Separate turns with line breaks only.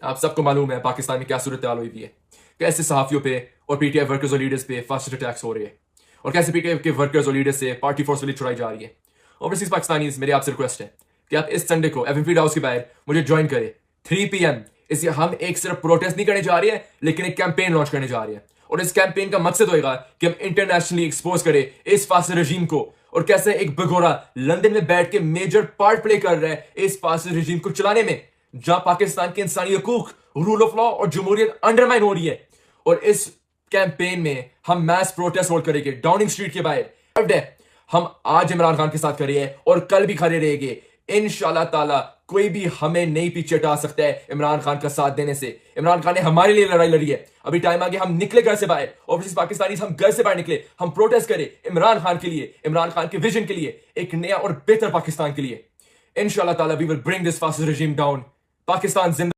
आप सबको मालूम है पाकिस्तान में क्या सूरत हाल हुई है, कैसे सहाफ़ियों पे और पीटीआई वर्कर्स और लीडर्स पे फास्ट अटैक्स हो रहे हैं और कैसे पीटीआई के वर्कर्स और लीडर्स से पार्टी फोर्सफुली छुड़ाई जा रही है। ओवरसीज पाकिस्तानीज, मेरी आपसे रिक्वेस्ट है कि आप इस संडे को एवेनफील्ड हाउस के बाहर मुझे ज्वाइन करें 3 PM। इसलिए हम एक सिर्फ प्रोटेस्ट नहीं करने जा रहे हैं, लेकिन एक कैंपेन लॉन्च करने जा रहे हैं और इस कैंपेन का मकसद होगा कि हम इंटरनेशनली एक्सपोज करें इस फासिस्ट रजीम को और कैसे एक भगोड़ा लंदन में बैठ के मेजर पार्ट प्ले कर रहा है इस फासिस्ट रजीम को चलाने में, जहां पाकिस्तान के इंसानी हकूक, रूल ऑफ लॉ और जमहूरियत अंडरमाइन हो रही है। और इस कैंपेन में हम मैस प्रोटेस्ट होल्ड करेंगे डाउनिंग स्ट्रीट के बाहर। हम आज इमरान खान के साथ करेंगे और कल भी खड़े रहेंगे इंशाल्लाह ताला। कोई भी हमें नहीं पीछे हटा सकता है इमरान खान का साथ देने से। इमरान खान ने हमारे लिए लड़ाई लड़ी है, अभी टाइम आ गया हम निकले घर से बाहर। ओवरसीज पाकिस्तानी हम घर से बाहर निकले, हम प्रोटेस्ट करें इमरान खान के लिए, इमरान खान के विजन के लिए, एक नया और बेहतर पाकिस्तान के लिए। इंशाल्लाह ताला we will bring this fascist regime down. Pakistan जिंदा।